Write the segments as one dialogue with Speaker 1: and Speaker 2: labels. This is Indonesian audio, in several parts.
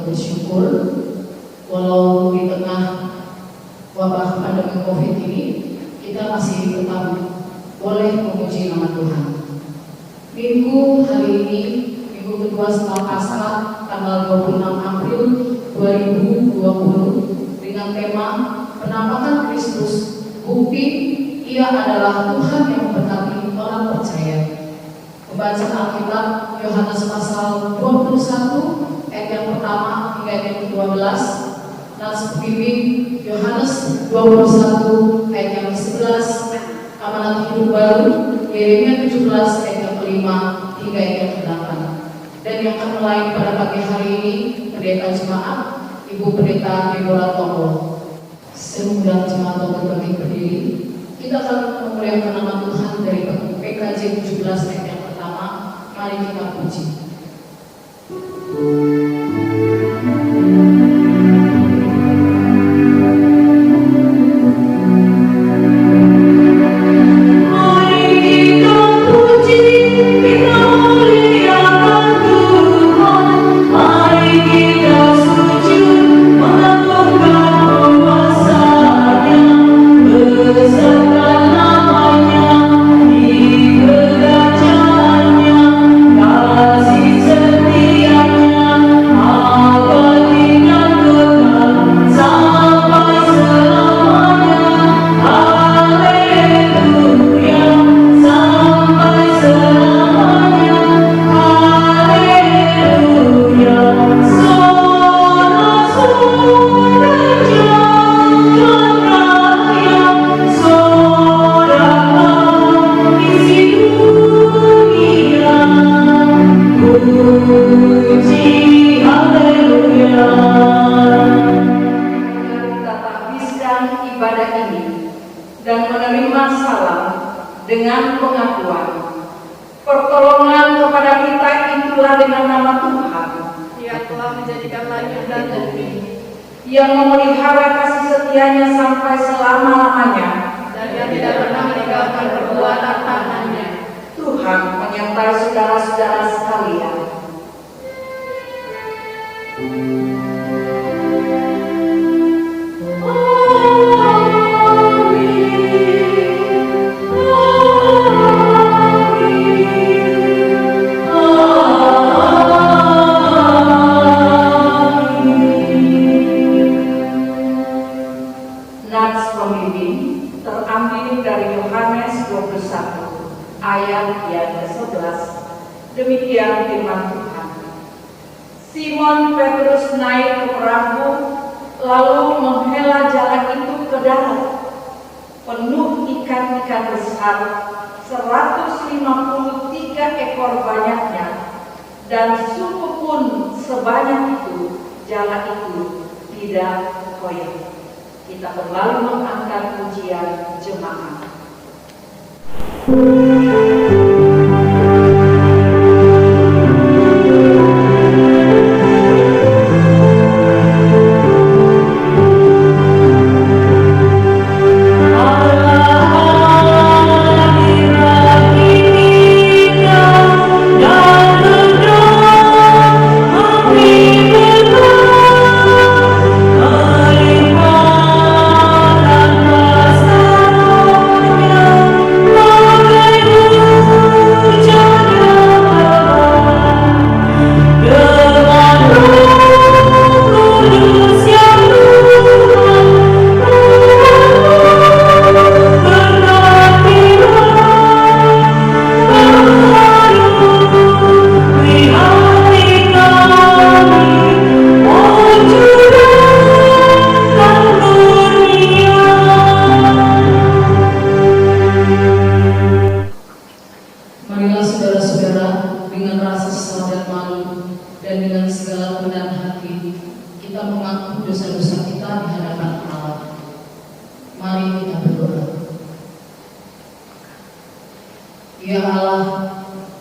Speaker 1: untuk bersyukur walau di tengah wabah pandemi COVID ini kita masih tetap boleh memuji nama Tuhan. Minggu hari ini, minggu kedua setelah Paskah, tanggal 26 April 2020 dengan tema Penampakan Kristus, bukti Ia adalah Tuhan yang memberkati orang percaya. Pembacaan Alkitab Yohanes pasal 21 ayat yang pertama hingga ayat yang ke-12. Nas pembimbing Yohanes 21 ayat yang ke-11. Amanat Hidup Baru Yeremia 17 ayat yang ke-5 hingga ayat yang ke-8. Dan yang akan melayani pada pagi hari ini Pendeta Jemaat Ibu Pendeta Deborah Tombo. Semoga jemaat Tombo bagi berdiri. Kita akan memuliakan nama Tuhan dari PKJ 17 ayat yang pertama. Mari kita puji.
Speaker 2: Dengan pengakuan pertolongan kepada kita itulah dengan nama Tuhan.
Speaker 3: Ia telah menjadikan langit dan bumi,
Speaker 2: yang memelihara kasih setianya sampai selama-lamanya,
Speaker 3: dan yang tidak pernah meninggalkan perbuatan tangannya.
Speaker 2: Tuhan menyertai saudara-saudara sekalian. Ayat yang ke-11, demikian firman Tuhan. Simon Petrus naik ke perahu, lalu menghela jalan itu ke darat, penuh ikan-ikan besar, 153 ekor banyaknya, dan suku pun sebanyak itu, jalan itu tidak koyak. Kita berlalu mengangkat pujian jemaat.
Speaker 1: Ya Allah,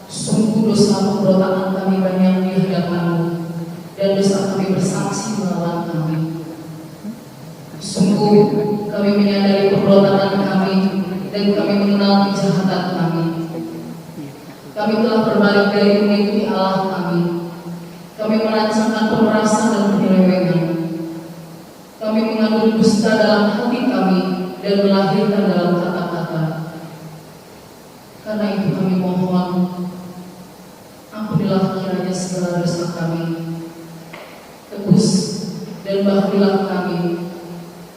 Speaker 1: sungguh dosa pemberontakan kami banyak di hadapan-Mu, dan dosa kami bersaksi melawan kami. Sungguh kami menyadari pemberontakan kami, dan kami mengenal kejahatan kami. Kami telah berbalik dari mengikuti Allah kami. Kami merancangkan pemerasan dan berdusta dalam hati kami dan melahirkan dalam kata-kata. Karena itu kami mohon, ampunilah kiranya segala dosa kami, tebus dan bahurilah kami,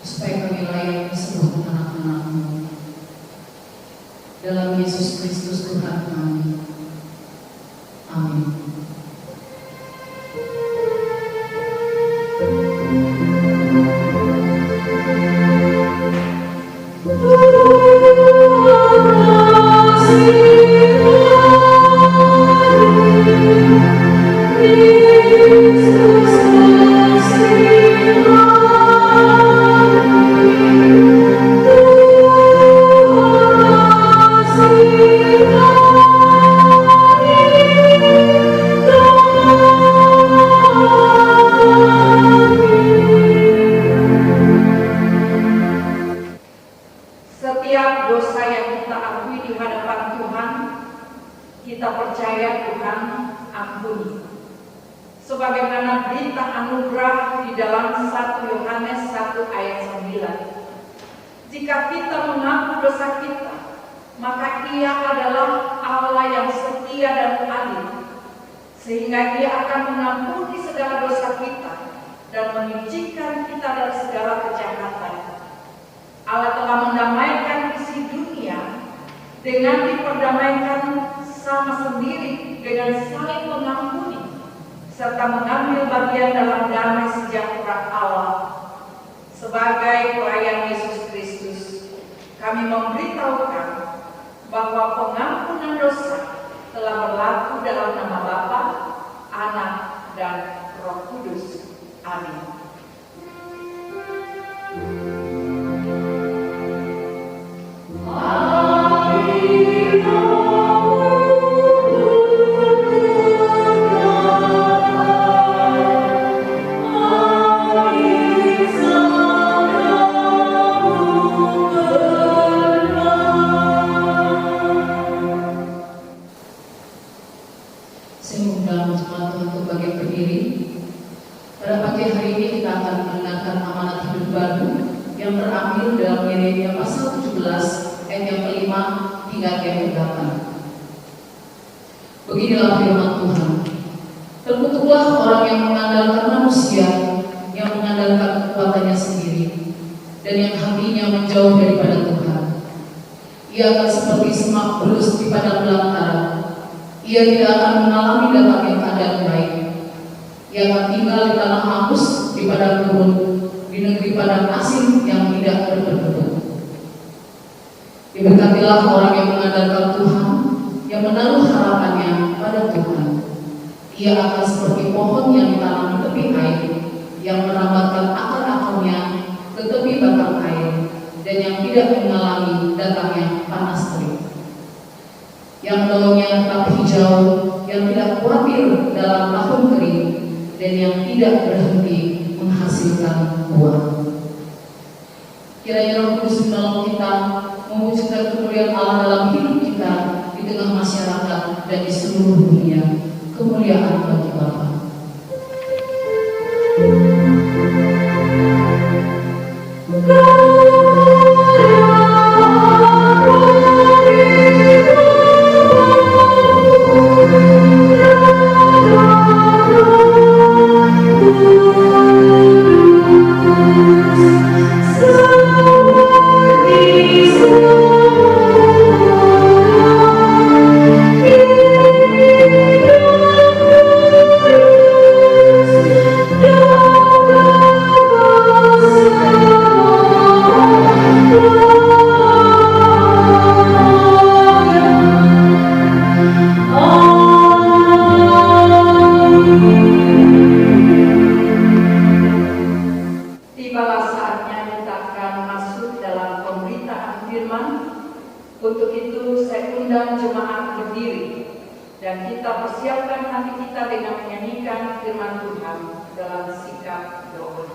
Speaker 1: supaya kami layak disebut anak-anak-Mu. Dalam Yesus Kristus Tuhan kami. Amin.
Speaker 2: Setiap dosa yang kita akui di hadapan Tuhan, kita percaya Tuhan ampuni. Sebagaimana berita anugerah di dalam 1 Yohanes 1 ayat 9. Jika kita mengaku dosa kita, maka Ia adalah Allah yang setia dan adil, sehingga Ia akan mengampuni segala dosa kita dan menyucikan kita dari segala kejahatan. Allah telah mendamaikan isi dunia dengan diperdamaikan sama sendiri dengan saling mengampuni serta mengambil bagian dalam damai sejahtera Allah. Sebagai pelayan Yesus Kristus, kami memberitahukan bahwa pengampunan dosa telah berlaku dalam nama Bapa, Anak, dan Roh Kudus. Amin.
Speaker 1: Beginilah firman Tuhan. Terkutuklah orang yang mengandalkan manusia, yang mengandalkan kekuatannya sendiri, dan yang hatinya menjauh daripada Tuhan. Ia akan seperti semak belus di padang belantara. Ia tidak akan mengalami datang yang keadaan baik. Ia akan tinggal di tanah hangus, di padang gurun, di negeri padang asing yang tidak berpenduduk. Diberkatilah orang yang mengandalkan Tuhan, yang menaruh harapannya pada Tuhan. Ia akan seperti pohon yang ditanam di tepi air, yang merambatkan akar-akarnya ke tepi batang air, dan yang tidak mengalami datangnya panas terik. Yang daunnya tetap hijau, yang tidak khawatir dalam tahun kering, dan yang tidak berhenti menghasilkan buah. Kiranya Roh Kudus menolong kita mewujudkan kemuliaan Allah dalam hidup kita di tengah masyarakat dan di seluruh dunia. Kemuliaan bagi Bapa.
Speaker 2: Untuk itu saya undang jemaat berdiri dan kita persiapkan hati kita dengan menyanyikan firman Tuhan dalam sikap doa.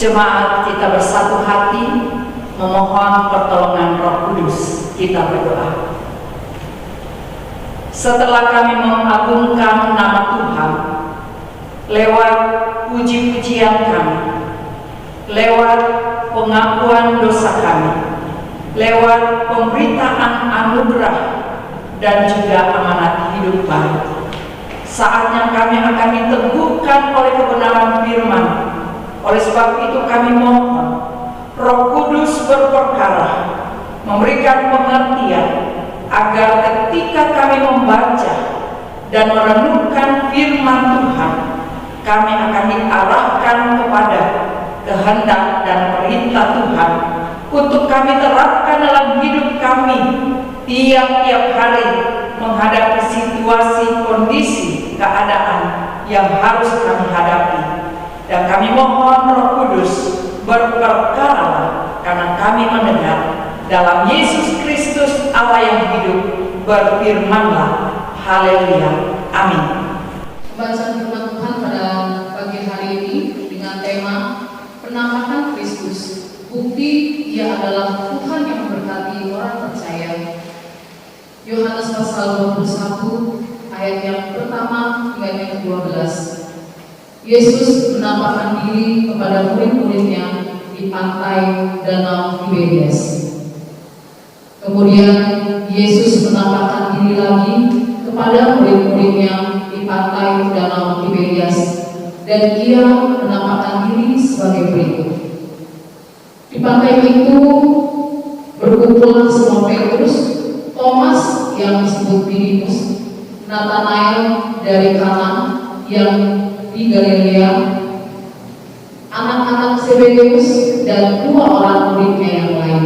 Speaker 2: Jemaat kita bersatu hati memohon pertolongan Roh Kudus. Kita berdoa. Setelah kami mengagungkan nama Tuhan lewat puji-pujian kami, lewat pengakuan dosa kami, lewat pemberitaan anugerah dan juga amanat hidup baru, saatnya kami akan diteguhkan oleh kebenaran firman. Oleh sebab itu kami mohon Roh Kudus berperkara, memberikan pengertian agar ketika kami membaca dan merenungkan firman Tuhan, kami akan diarahkan kepada kehendak dan perintah Tuhan untuk kami terapkan dalam hidup kami tiap-tiap hari menghadapi situasi, kondisi, keadaan yang harus kami hadapi. Dan kami mohon Roh Kudus berperkara karena kami mendengar dalam Yesus Kristus Allah yang hidup, berfirmanlah. Haleluya. Amin.
Speaker 1: Bacaan firman Tuhan pada pagi hari ini dengan tema penampakan Kristus, bukti Ia adalah Tuhan yang memberkati orang percaya. Yohanes pasal 21 ayat yang pertama hingga yang ke-12. Yesus menampakkan diri kepada murid-muridnya di pantai Danau Tiberias. Kemudian Yesus menampakkan diri lagi kepada murid-muridnya di pantai Danau Tiberias, dan Ia menampakkan diri sebagai berikut. Di pantai itu berkumpul Simon Petrus, Thomas yang disebut Didimus, Nathanael dari Kana yang di Galilea, anak-anak Zebedeus, dan 2 orang muridnya yang lain.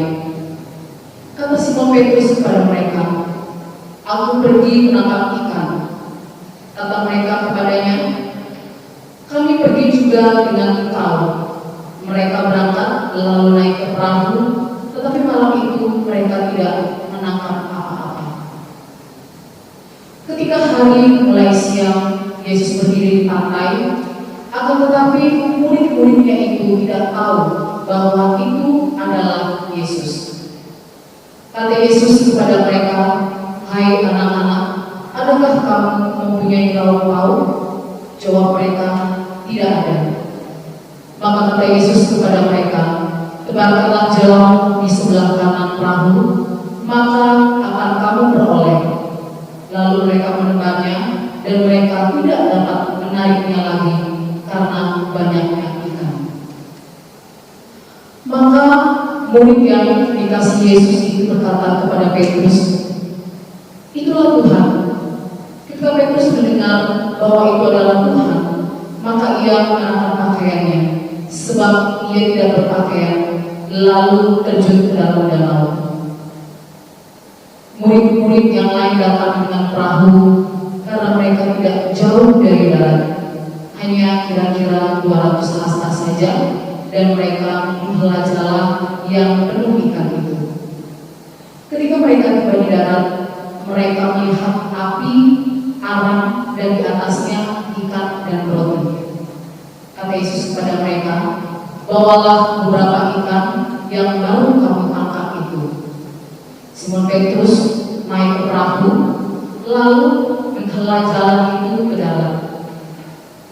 Speaker 1: Kata Simon Petrus kepada mereka, "Aku pergi menangkap ikan." Kata mereka kepadanya, "Kami pergi juga dengan engkau." Mereka berangkat lalu naik ke perahu, tetapi malam itu mereka tidak menangkap apa-apa. Ketika hari mulai siang, Yesus berdiri di pantai, akan tetapi murid-muridnya itu tidak tahu bahwa itu adalah Yesus. Kata Yesus kepada mereka, "Hai anak-anak, adakah kamu mempunyai lauk pauk?" Jawab mereka, "Tidak ada." Maka kata Yesus kepada mereka, "Tebarkanlah jalan di sebelah kanan perahu, maka akan kamu beroleh." Lalu mereka menebarnya, dan mereka tidak dapat menariknya lagi karena banyaknya ikan. Maka murid yang dikasih Yesus itu berkata kepada Petrus, "Itulah Tuhan." Ketika Petrus mendengar bahwa itu adalah Tuhan, maka ia mengangkat pakaiannya, sebab ia tidak berpakaian, lalu terjun ke dalam danau. Murid-murid yang lain datang dengan perahu, karena mereka tidak jauh dari darat, hanya kira-kira 200 hasta saja, dan mereka menghela jalan yang penuh ikan itu. Ketika mereka tiba di darat, mereka melihat api, arang, dan di atasnya ikan dan roti. Kata Yesus kepada mereka, "Bawalah beberapa ikan yang baru kamu tangkap itu." Simon Petrus naik ke perahu, lalu menghela jalan itu ke dalam,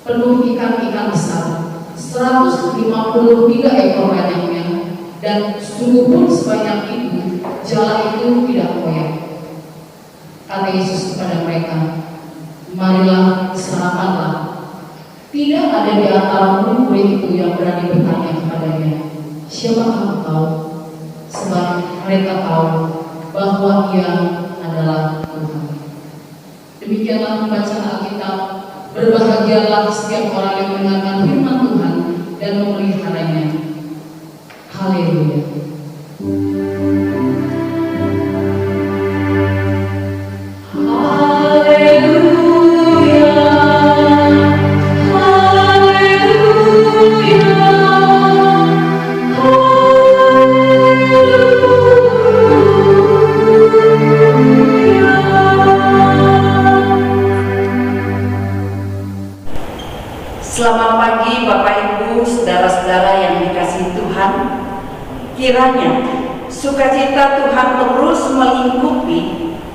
Speaker 1: penuh ikan-ikan besar, 153 ekor banyaknya, dan sungguh pun sebanyak itu jala itu tidak koyak. Kata Yesus kepada mereka, "Marilah sarapanlah." Tidak ada di antara murid itu yang berani bertanya kepadanya, "Siapa kamu tahu?" Sebab mereka tahu bahwa Ia adalah Tuhan. Demikianlah pembacaan Alkitab. Berbahagialah setiap orang yang mendengarkan firman Tuhan dan memeliharanya. Haleluya.
Speaker 2: Selamat Selamat pagi Bapak Ibu, saudara-saudara yang dikasihi Tuhan. Kiranya sukacita Tuhan terus melingkupi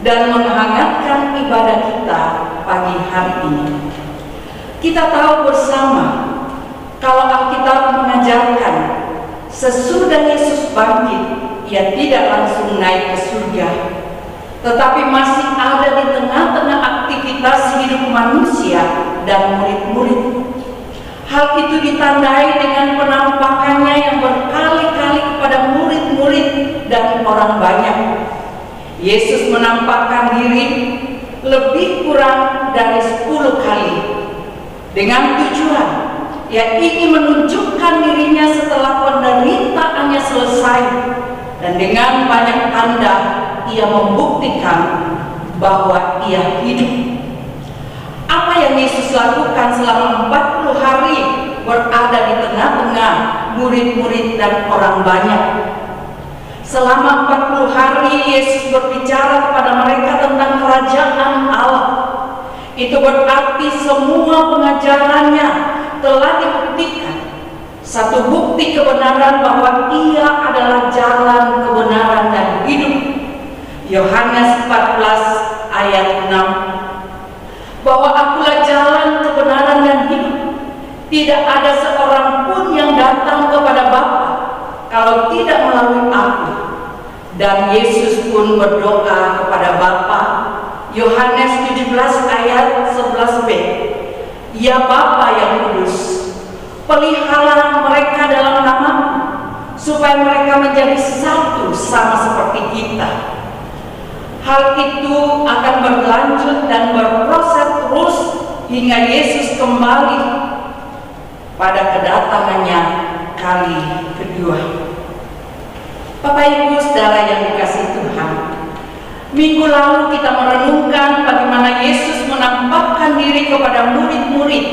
Speaker 2: dan menghangatkan ibadah kita pagi hari ini. Kita tahu bersama kalau Alkitab mengajarkan sesudah Yesus bangkit, Ia tidak langsung naik ke surga, tetapi masih ada di tengah-tengah aktivitas hidup manusia dan murid-murid. Hal itu ditandai dengan penampakannya yang berkali-kali kepada murid-murid dan orang banyak. Yesus menampakkan diri lebih kurang dari 10 kali dengan tujuan Ia ingin menunjukkan dirinya setelah penderitaannya selesai, dan dengan banyak tanda Ia membuktikan bahwa Ia hidup. Apa yang Yesus lakukan selama 40 hari berada di tengah-tengah murid-murid dan orang banyak? Selama 40 hari Yesus berbicara kepada mereka tentang kerajaan Allah. Itu berarti semua pengajarannya telah dibuktikan. Satu bukti kebenaran bahwa Ia adalah jalan, kebenaran, dan hidup. Yohanes 14 ayat 6. Bahwa Akulah jalan, kebenaran, dan hidup. Tidak ada seorang pun yang datang kepada Bapa kalau tidak melalui Aku. Dan Yesus pun berdoa kepada Bapa. Yohanes 17 ayat 11b. Ya Bapa yang kudus, pelihara mereka dalam nama-Mu, supaya mereka menjadi satu sama seperti kita. Hal itu akan berlanjut dan berproses terus hingga Yesus kembali pada kedatangannya kali kedua. Bapak Ibu saudara yang dikasihi Tuhan, minggu lalu kita merenungkan bagaimana Yesus menampakkan diri kepada murid-murid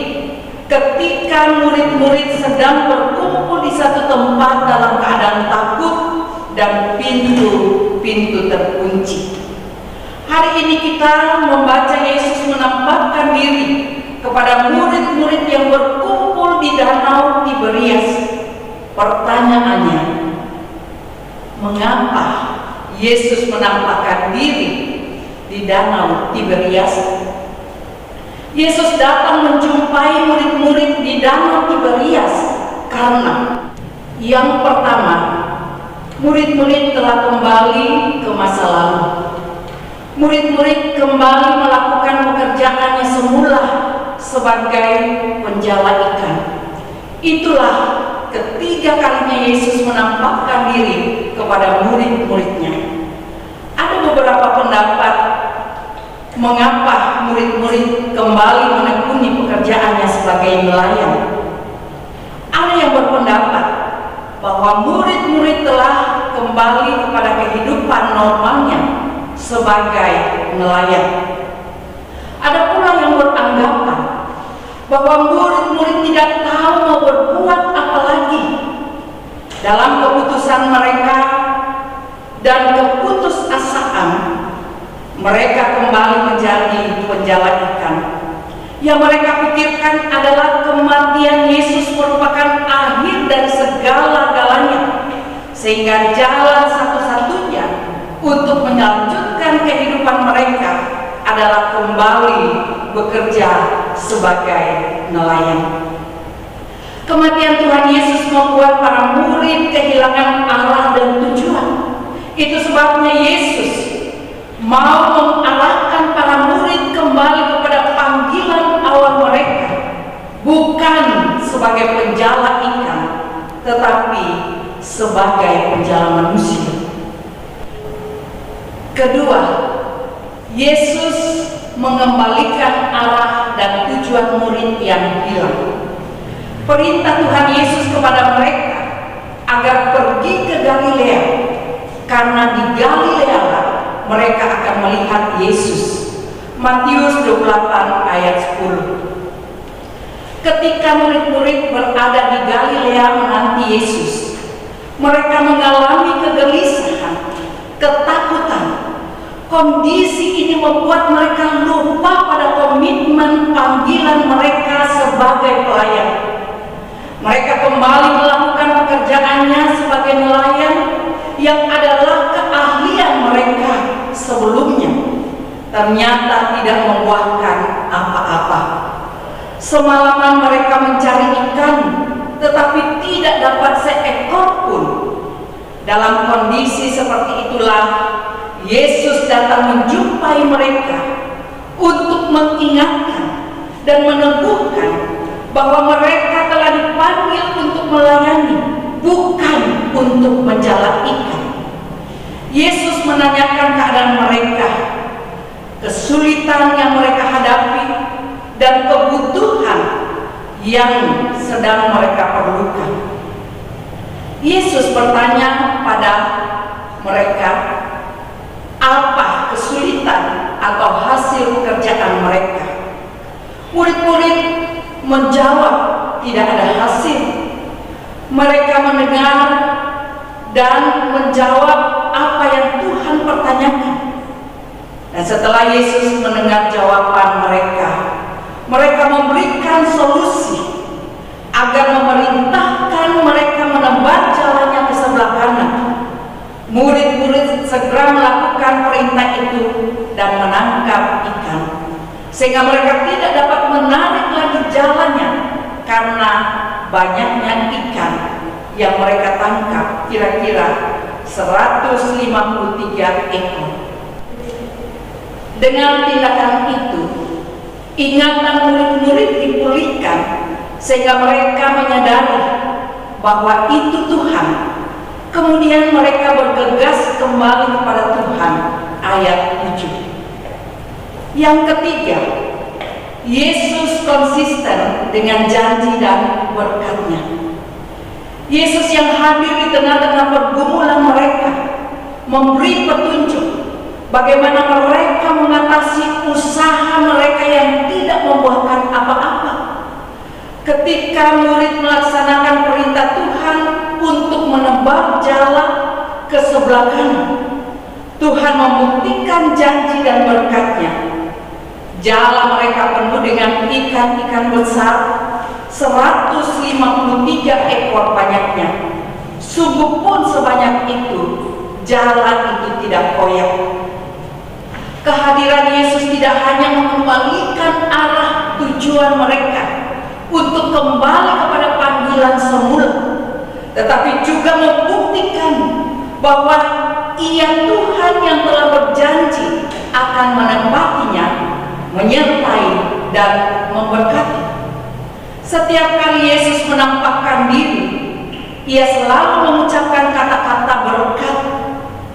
Speaker 2: ketika murid-murid sedang berkumpul di satu tempat dalam keadaan takut dan pintu-pintu terkunci. Hari ini kita membaca Yesus menampakkan diri kepada murid-murid yang berkumpul di Danau Tiberias. Pertanyaannya, mengapa Yesus menampakkan diri di Danau Tiberias? Yesus datang menjumpai murid-murid di Danau Tiberias karena yang pertama, murid-murid telah kembali ke masa lalu. Murid-murid kembali melakukan pekerjaannya semula sebagai penjala ikan. Itulah ketiga kalinya Yesus menampakkan diri kepada murid-muridnya. Ada beberapa pendapat mengapa murid-murid kembali menekuni pekerjaannya sebagai nelayan. Ada yang berpendapat bahwa murid-murid telah kembali kepada kehidupan normalnya sebagai nelayan. Ada pula yang beranggapan bahwa murid-murid tidak tahu mau berbuat apa lagi. Dalam keputusan mereka dan keputusasaan, mereka kembali menjadi penjala ikan. Yang mereka pikirkan adalah kematian Yesus merupakan akhir dari segala-galanya, sehingga jalan satu-satunya untuk melanjutkan kehidupan mereka adalah kembali bekerja sebagai nelayan. Kematian Tuhan Yesus membuat para murid kehilangan arah dan tujuan. Itu sebabnya Yesus mau mengarahkan para murid kembali kepada panggilan awal mereka, bukan sebagai penjala ikan, tetapi sebagai penjala manusia. Kedua, Yesus mengembalikan arah dan tujuan murid yang hilang. Perintah Tuhan Yesus kepada mereka agar pergi ke Galilea, karena di Galilea mereka akan melihat Yesus. Matius 28 ayat 10. Ketika murid-murid berada di Galilea menanti Yesus, mereka mengalami kegelisahan, ketakutan. Kondisi ini membuat mereka lupa pada komitmen panggilan mereka sebagai sebagai pelayan. Mereka kembali melakukan pekerjaannya sebagai nelayan yang adalah keahlian mereka sebelumnya. Ternyata tidak membuahkan apa-apa. Semalaman mereka mencari ikan, tetapi tidak dapat seekor pun. Dalam kondisi seperti itulah Yesus datang menjumpai mereka untuk mengingatkan dan meneguhkan bahwa mereka telah dipanggil untuk melayani, bukan untuk menjala ikan. Yesus menanyakan keadaan mereka, kesulitan yang mereka hadapi, dan kebutuhan yang sedang mereka perlukan. Yesus bertanya pada mereka, apa kesulitan atau hasil pekerjaan mereka? Murid-murid menjawab, tidak ada hasil. Mereka mendengar dan menjawab apa yang Tuhan pertanyakan. Dan setelah Yesus mendengar jawaban mereka, mereka memberikan solusi agar memerintahkan mereka menebar jalannya ke sebelah kanan. Murid-murid segera melakukan perintah itu dan menangkap ikan, sehingga mereka tidak dapat menarik lagi jalannya karena banyaknya ikan yang mereka tangkap, kira-kira 153 ekor. Dengan tindakan itu, ingatan murid-murid dipulihkan sehingga mereka menyadari bahwa itu Tuhan. Kemudian mereka bergegas kembali kepada Tuhan. Ayat 7. Yang ketiga, Yesus konsisten dengan janji dan berkat-Nya. Yesus yang hadir di tengah-tengah pergumulan mereka memberi petunjuk bagaimana mereka mengatasi usaha mereka yang tidak membuahkan apa-apa. Ketika murid melaksanakan perintah Tuhan untuk menebar jalan ke sebelah kanan, Tuhan membuktikan janji dan berkat-Nya. Jala mereka penuh dengan ikan-ikan besar, 153 ekor banyaknya. Sungguh pun sebanyak itu, jala itu tidak koyak. Kehadiran Yesus tidak hanya mengembalikan arah tujuan mereka untuk kembali kepada panggilan semula, tetapi juga membuktikan bahwa Ia Tuhan yang telah berjanji akan menempatinya, menyertai dan memberkati. Setiap kali Yesus menampakkan diri, Ia selalu mengucapkan kata-kata berkat,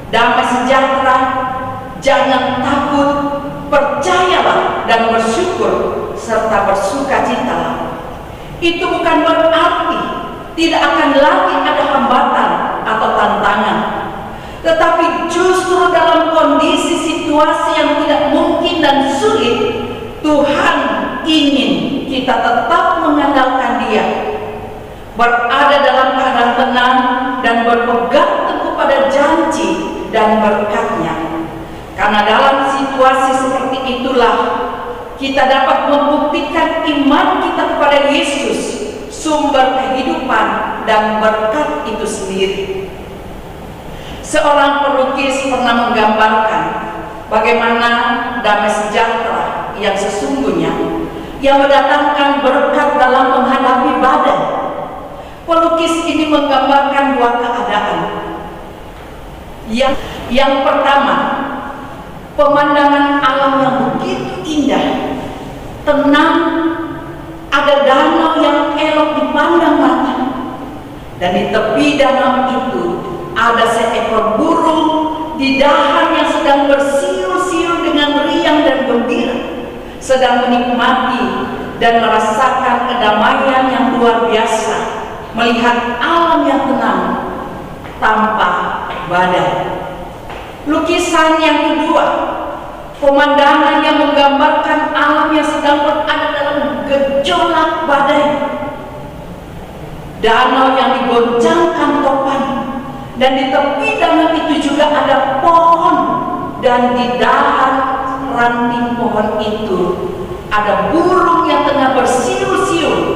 Speaker 2: damai sejahtera, jangan takut, percayalah dan bersyukur serta bersukacitalah. Itu bukan berarti tidak akan lagi ada hambatan atau tantangan, tetapi justru dalam kondisi situasi yang tidak mungkin dan sulit, Tuhan ingin kita tetap mengandalkan Dia, berada dalam keadaan tenang dan berpegang teguh pada janji dan berkat-Nya. Karena dalam situasi seperti itulah kita dapat membuktikan iman kita kepada Yesus, sumber kehidupan dan berkat itu sendiri. Seorang pelukis pernah menggambarkan bagaimana damai sejahtera yang sesungguhnya yang mendatangkan berkat dalam menghadapi badai. Pelukis ini menggambarkan dua keadaan. Yang pertama, pemandangan alam yang begitu indah, tenang, ada danau yang elok dipandang mata, dan di tepi danau itu ada seekor burung di dahan yang sedang bersiul-siul dengan riang dan gembira, sedang menikmati dan merasakan kedamaian yang luar biasa melihat alam yang tenang tanpa badai. Lukisan yang kedua, pemandangan yang menggambarkan alam yang sedang berada dalam gejolak badai. Danau yang digoncangkan topan, dan di tepi danau itu juga ada pohon, dan di dahan ranting pohon itu ada burung yang tengah bersiul-siul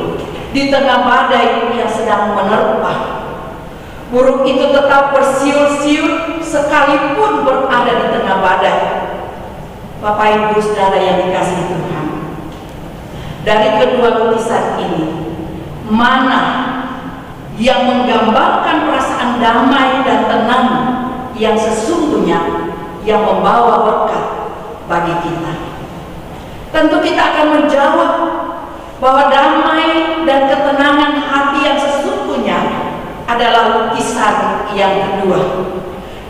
Speaker 2: di tengah badai yang sedang menerpa. Burung itu tetap bersiul-siul sekalipun berada di tengah badai. Bapak Ibu Saudara yang dikasihi Tuhan, dari kedua lukisan ini, mana yang menggambarkan perasaan damai dan tenang yang sesungguhnya yang membawa berkat bagi kita? Tentu kita akan menjawab bahwa damai dan ketenangan hati yang sesungguhnya adalah lukisan yang kedua.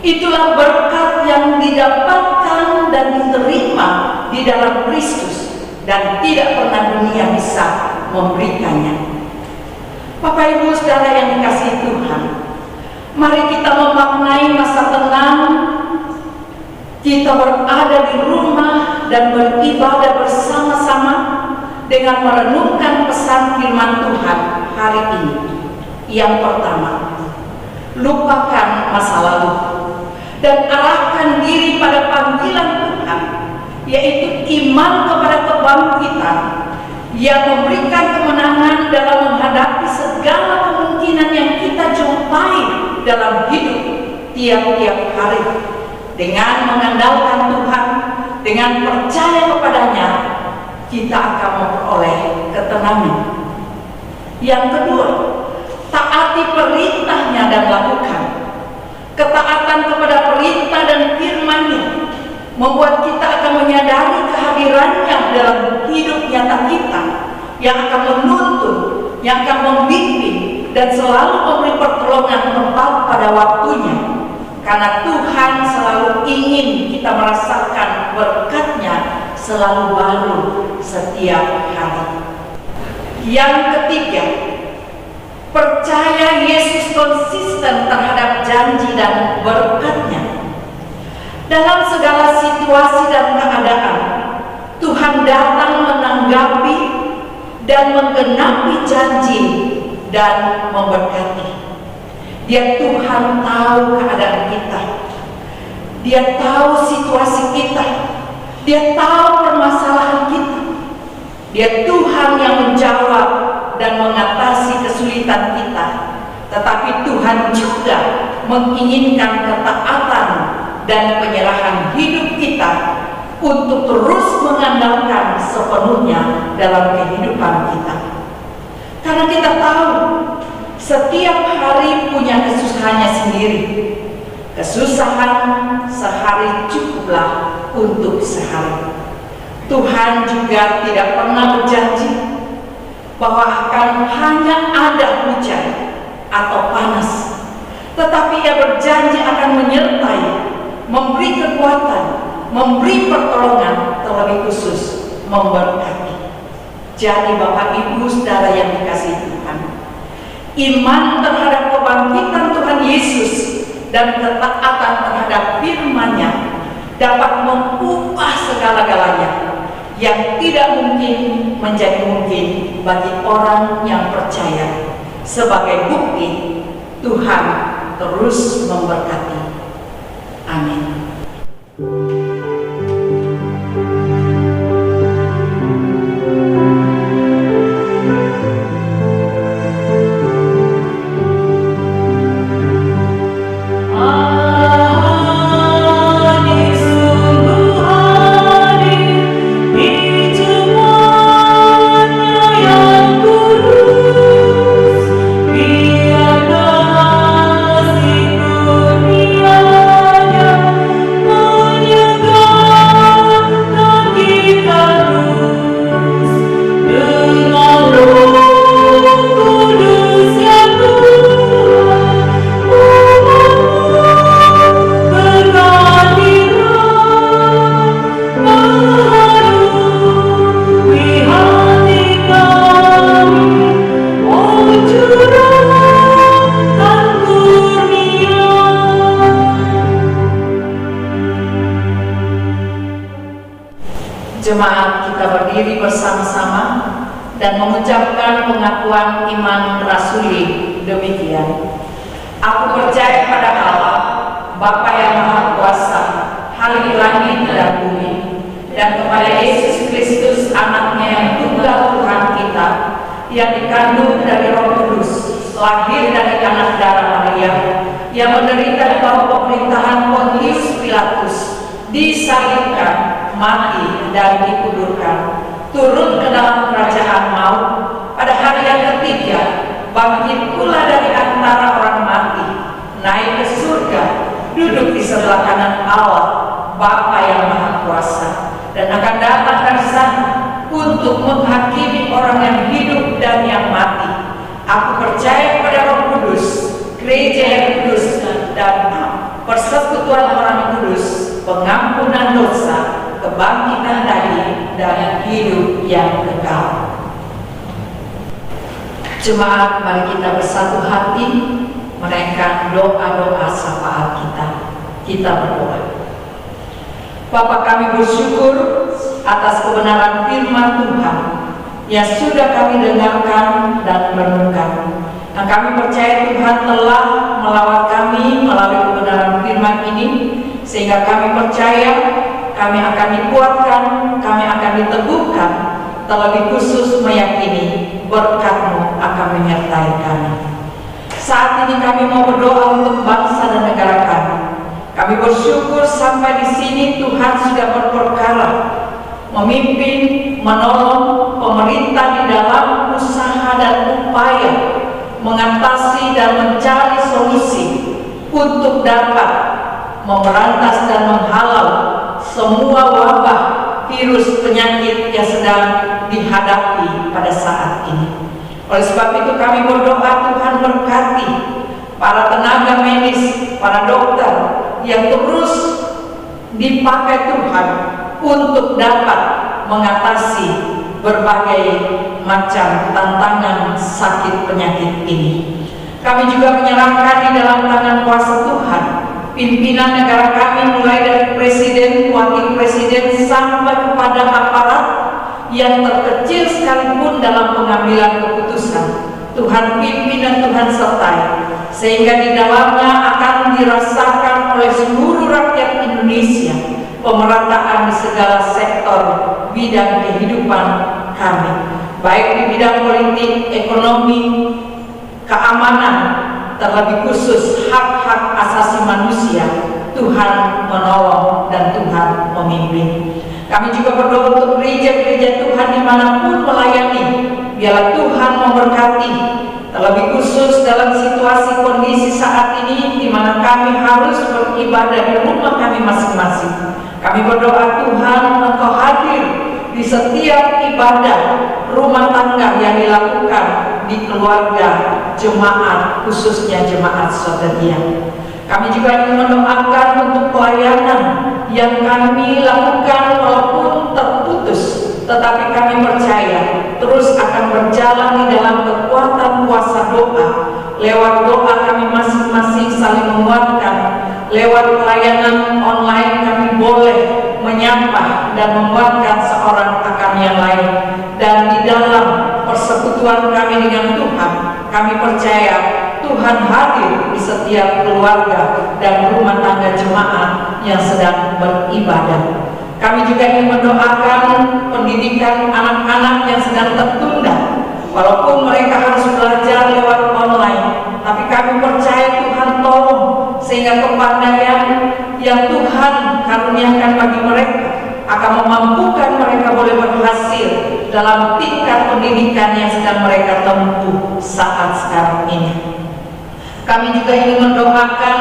Speaker 2: Itulah berkat yang didapatkan dan diterima di dalam Kristus, dan tidak pernah dunia bisa memberikannya. Bapak Ibu Saudara yang dikasihi Tuhan, mari kita memaknai masa tenang kita berada di rumah dan beribadah bersama-sama dengan merenungkan pesan firman Tuhan hari ini. Yang pertama, lupakan masa lalu dan arahkan diri pada panggilan Tuhan, yaitu iman kepada kebangkitan yang memberikan kemenangan dalam menghadapi segala kemungkinan yang kita jumpai dalam hidup tiap-tiap hari. Dengan mengandalkan Tuhan, dengan percaya kepadanya, kita akan memperoleh ketenangan. Yang kedua, taati perintahnya dan lakukan. Ketaatan kepada perintah dan firman-Nya membuat kita akan menyadari kehadirannya dalam hidup nyata kita, yang akan menuntun, yang akan membimbing, dan selalu memberi pertolongan tepat pada waktunya. Karena Tuhan selalu ingin kita merasakan berkat-Nya selalu baru setiap hari. Yang ketiga, percaya Yesus konsisten terhadap janji dan berkat-Nya. Dalam segala situasi dan keadaan, Tuhan datang menanggapi dan menggenapi janji dan memberkati. Dia Tuhan tahu keadaan kita, Dia tahu situasi kita, Dia tahu permasalahan kita. Dia Tuhan yang menjawab dan mengatasi kesulitan kita. Tetapi Tuhan juga menginginkan ketaatan dan penyerahan hidup kita untuk terus mengandalkan sepenuhnya dalam kehidupan kita. Karena kita tahu setiap hari punya kesusahannya sendiri. Kesusahan sehari cukuplah untuk sehari. Tuhan juga tidak pernah berjanji bahwa akan hanya ada hujan atau panas, tetapi Ia berjanji akan menyertai, memberi kekuatan, memberi pertolongan, terlebih khusus memberkati. Jadi Bapak Ibu Saudara yang dikasihi Tuhan, iman terhadap kebangkitan Tuhan Yesus dan ketaatan terhadap firman-Nya dapat mengubah segala-galanya yang tidak mungkin menjadi mungkin bagi orang yang percaya. Sebagai bukti Tuhan terus memberkati. Amin. Jemaat, kita berdiri bersama-sama dan mengucapkan pengakuan iman rasuli demikian. Aku percaya pada Allah, Bapa yang Maha Kuasa, Halik langit dan bumi, dan kepada Yesus Kristus, Anaknya yang tunggal Tuhan kita, yang dikandung dari Roh Kudus, lahir dari anak darah Maria, yang menderita di bawah pemerintahan Pontius Pilatus, disalibkan, mati, dan dikuburkan, turun ke dalam kerajaan maut, pada hari yang ketiga bangkit pula dari antara orang mati, naik ke surga, duduk di sebelah kanan Allah Bapa yang Maha Kuasa, dan akan datang dari sana untuk menghakimi orang yang hidup dan yang mati. Aku percaya kepada Roh Kudus, gereja yang kudus dan persekutuan orang kudus, pengampunan dosa, kebangkitan daging, dan hidup yang kekal. Jemaat, mari kita bersatu hati menaikkan doa-doa syafaat kita. Kita berdoa. Bapa, kami bersyukur atas kebenaran firman Tuhan yang sudah kami dengarkan dan renungkan. Dan kami percaya Tuhan telah melawat kami melalui kebenaran firman ini, sehingga kami percaya kami akan dikuatkan, kami akan diteguhkan, terlebih khusus meyakini berkat-Mu akan menyertai kami. Saat ini kami mau berdoa untuk bangsa dan negara kami. Kami bersyukur sampai di sini Tuhan sudah berperkara, memimpin, menolong pemerintah di dalam usaha dan upaya mengatasi dan mencari solusi untuk dapat memberantas dan menghalau semua wabah virus penyakit yang sedang dihadapi pada saat ini. Oleh sebab itu kami berdoa, Tuhan berkati para tenaga medis, para dokter yang terus dipakai Tuhan untuk dapat mengatasi berbagai macam tantangan sakit penyakit ini. Kami juga menyerahkan di dalam tangan kuasa Tuhan pimpinan negara kami, mulai dari presiden, wakil presiden, sampai kepada aparat yang terkecil sekalipun dalam pengambilan keputusan. Tuhan pimpin dan Tuhan sertai, sehingga di dalamnya akan dirasakan oleh seluruh rakyat Indonesia pemerataan di segala sektor bidang kehidupan kami, baik di bidang politik, ekonomi, keamanan, terlebih khusus hak-hak asasi manusia. Tuhan menolong dan Tuhan memimpin. Kami juga berdoa untuk gereja-gereja Tuhan dimanapun melayani. Biarlah Tuhan memberkati, terlebih khusus dalam situasi kondisi saat ini di mana kami harus beribadah di rumah kami masing-masing. Kami berdoa, Tuhan, Engkau hadir di setiap ibadah rumah tangga yang dilakukan di keluarga jemaat, khususnya jemaat Soteria. Kami juga ingin mendoakan untuk pelayanan yang kami lakukan walaupun terputus, tetapi kami percaya terus akan berjalan di dalam kekuatan kuasa doa. Lewat doa kami masing-masing saling menguatkan. Lewat pelayanan online kami boleh menyapa dan menguatkan seorang akan yang lain. Dan di dalam persekutuan kami dengan Tuhan, kami percaya Tuhan hadir di setiap keluarga dan rumah tangga jemaat yang sedang beribadah. Kami juga ingin mendoakan pendidikan anak-anak yang sedang tertunda, walaupun mereka harus belajar lewat online, tapi kami percaya Tuhan tolong sehingga kepandaian yang Tuhan karuniakan bagi mereka akan memampukan mereka boleh berhasil dalam tingkat pendidikan yang sedang mereka tempuh saat sekarang ini. Kami juga ingin mendoakan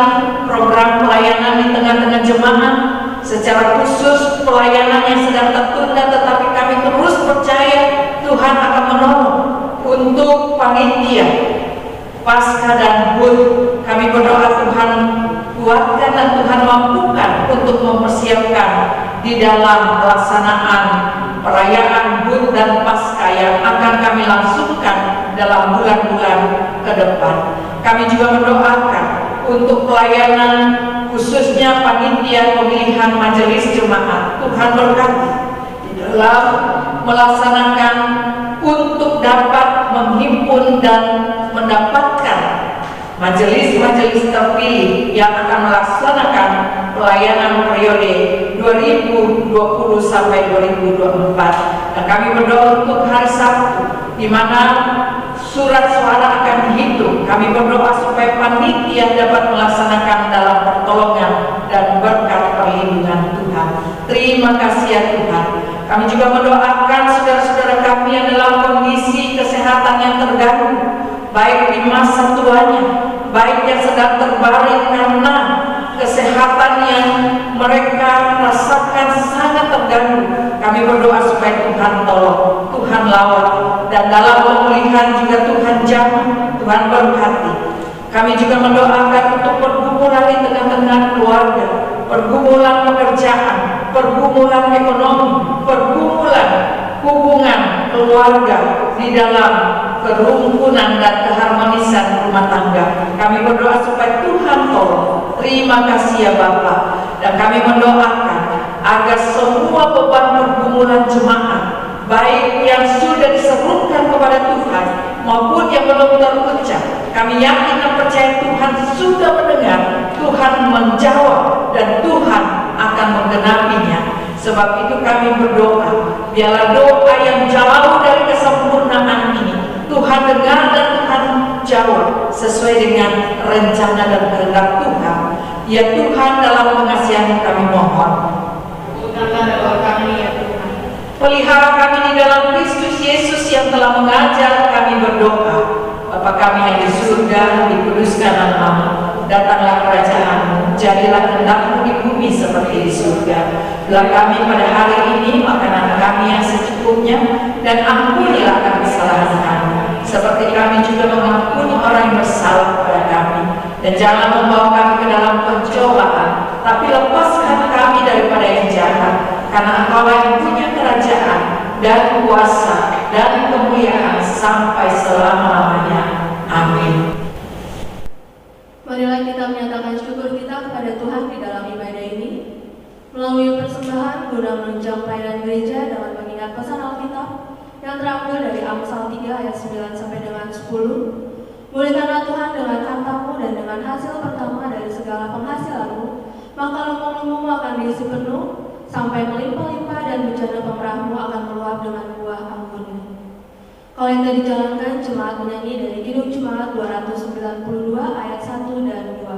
Speaker 2: program pelayanan di tengah-tengah jemaat, secara khusus pelayanan yang sedang tertunda, tetapi kami terus percaya Tuhan akan menolong untuk panitia Paskah dan HUT. Kami berdoa Tuhan kuatkan dan Tuhan mampukan untuk mempersiapkan di dalam pelaksanaan perayaan HUT dan Paskah yang akan kami langsungkan dalam bulan-bulan ke depan. Kami juga mendoakan untuk pelayanan khususnya panitia pemilihan majelis jemaat. Tuhan berkati di dalam melaksanakan untuk dapat menghimpun dan mendapatkan majelis-majelis terpilih yang akan melaksanakan pelayanan periode 2020 sampai 2024. Dan kami berdoa untuk hari Sabtu di mana surat suara akan dihitung. Kami berdoa supaya panitia dapat melaksanakan dalam pertolongan dan berkat perlindungan Tuhan. Terima kasih ya Tuhan. Kami juga mendoakan saudara-saudara kami yang dalam kondisi kesehatan yang terganggu, baik di masa tuanya, baik yang sedang terbaring karena kesehatan yang mereka rasakan sangat terganggu. Kami berdoa supaya Tuhan tolong, Tuhan lawat, dan dalam pemulihan juga Tuhan jamah, Tuhan berkati. Kami juga mendoakan untuk pergumulan di tengah-tengah keluarga, pergumulan pekerjaan, pergumulan ekonomi, pergumulan hubungan keluarga di dalam kerukunan dan keharmonisan rumah tangga. Kami berdoa supaya Tuhan tolong. Terima kasih ya Bapa. Dan kami mendoakan agar semua beban pergumulan jemaat, baik yang sudah diserukan kepada Tuhan maupun yang belum terucap, kami yakin dan percaya Tuhan sudah mendengar, Tuhan menjawab, dan Tuhan akan menggenapinya. Sebab itu kami berdoa, biarlah doa yang jauh dari kesempurnaan ini Tuhan dengar dan Tuhan jawab sesuai dengan rencana dan kehendak Tuhan. Ya Tuhan, dalam pengasihan kami mohon, pelihara kami di dalam Kristus Yesus yang telah mengajar kami berdoa. Bapa kami yang di surga, dikuduskan namamu, datanglah kerajaan-Mu, jadilah kehendak-Mu di bumi seperti di surga. Berilah kami pada hari ini makanan kami yang secukupnya, dan ampunilah kami kesalahan kami, seperti kami juga mengampuni orang yang bersalah kepada kami. Dan jangan membawa kami ke dalam pencobaan, tapi lepaskan kami daripada yang jahat, karena Engkau yang punya kerajaan dan kuasa dan kemuliaan sampai selama-lamanya. Amin.
Speaker 3: Marilah kita menyatakan syukur kita kepada Tuhan di dalam ibadah ini melalui persembahan guna menunjang pelayanan gereja dengan mengingat pesan Alkitab yang terambil dari Amsal 3 ayat 9 sampai dengan 10. Mulihkanlah Tuhan dengan hartamu dan dengan hasil pertama dari segala penghasilanmu, maka lumbung-lumbungmu akan diisi penuh sampai melimpah-limpah, dan bejana pemeramu akan meluap dengan buah anggunnya. Kalau yang tadi dijalankan, jemaat menyanyi dari Kidung Jemaat 292 ayat 1 dan 2.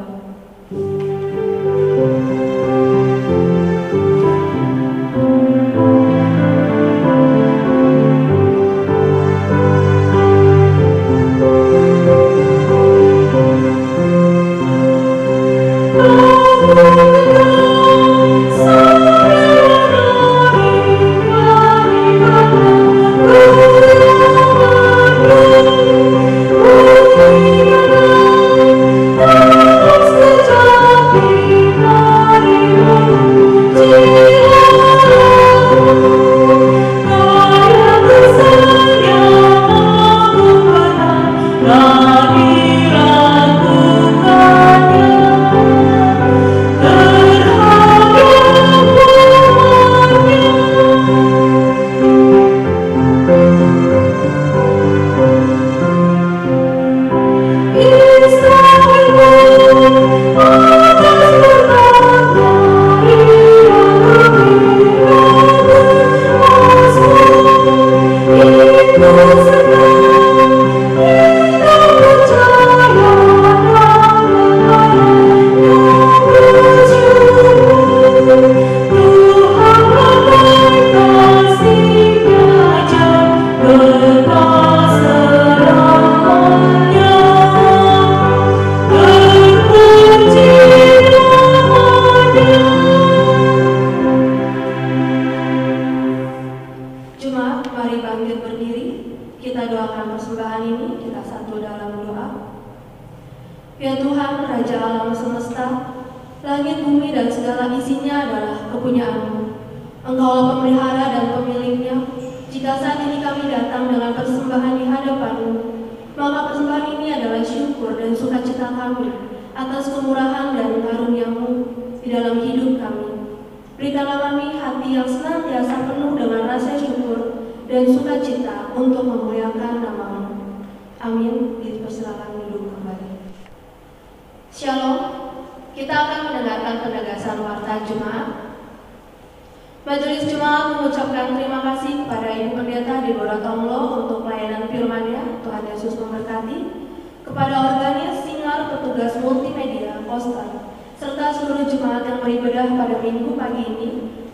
Speaker 3: Majelis Jemaat mengucapkan terima kasih kepada Ibu Pendeta Deborah Tonglo untuk pelayanan firman-Nya. Tuhan Yesus memberkati. Kepada organis, singer, petugas multimedia, poster, serta seluruh jemaat yang beribadah pada minggu pagi ini,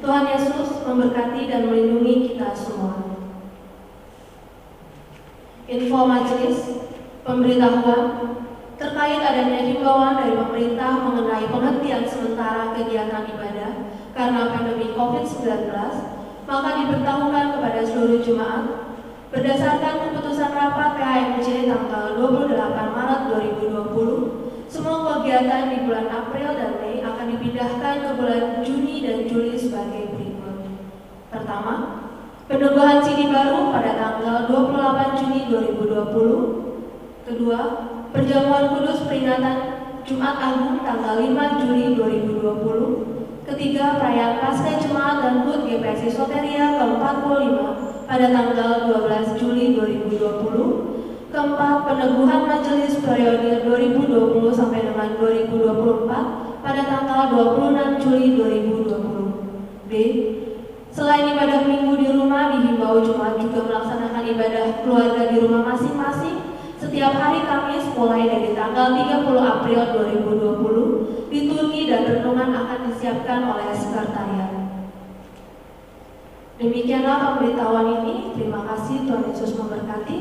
Speaker 3: Tuhan Yesus memberkati dan melindungi kita semua. Info majelis, pemberitahuan terkait adanya himbauan dari pemerintah mengenai penghentian sementara kegiatan ibadah karena pandemi COVID-19, maka diberitahukan kepada seluruh jemaat berdasarkan keputusan rapat PHMJ tanggal 28 Maret 2020, semua kegiatan di bulan April dan Mei akan dipindahkan ke bulan Juni dan Juli sebagai berikut. Pertama, peneguhan CD baru pada tanggal 28 Juni 2020. Kedua, perjamuan kudus peringatan Jumat Agung tanggal 5 Juli 2020. Ketiga, perayaan Paskah Jemaat dan HUT GPSI Soteria ke-45 pada tanggal 12 Juli 2020. Keempat, peneguhan majelis periode 2020 sampai dengan 2024 pada tanggal 26 Juli 2020. B. Selain ibadah minggu di rumah, dihimbau jemaat juga melaksanakan ibadah keluarga di rumah masing-masing setiap hari Kamis mulai dari tanggal 30 April 2020. Liturgi dan renungan akan disiapkan oleh sekretariat. Demikianlah pemberitahuan ini. Terima kasih, Tuhan Yesus memberkati.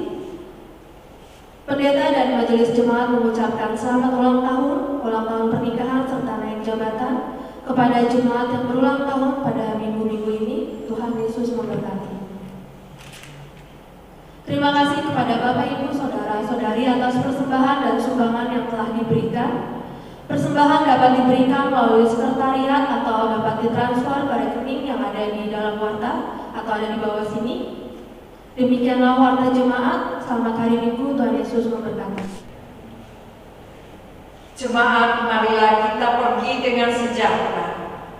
Speaker 3: Pendeta dan majelis jemaat mengucapkan selamat ulang tahun pernikahan serta naik jabatan kepada jemaat yang berulang tahun pada minggu-minggu ini. Tuhan Yesus memberkati. Terima kasih kepada Bapak, Ibu, Saudara-saudari atas persembahan dan sumbangan yang telah diberikan. Persembahan dapat diberikan melalui sekretariat atau dapat ditransfer ke rekening yang ada di dalam warta atau ada di bawah sini. Demikianlah warta jemaat. Selamat hari Minggu. Tuhan Yesus memberkati.
Speaker 2: Jemaat, marilah kita pergi dengan sejahtera,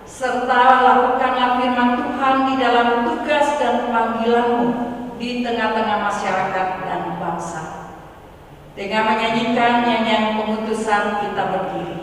Speaker 2: serta lakukanlah firman Tuhan di dalam tugas dan panggilanmu di tengah-tengah masyarakat dan bangsa. Dengan menyanyikan nyanyian pengutusan, kita berdiri.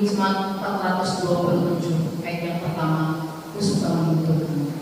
Speaker 1: Jemaat 427 ayat yang pertama, Kusuma menuturkan.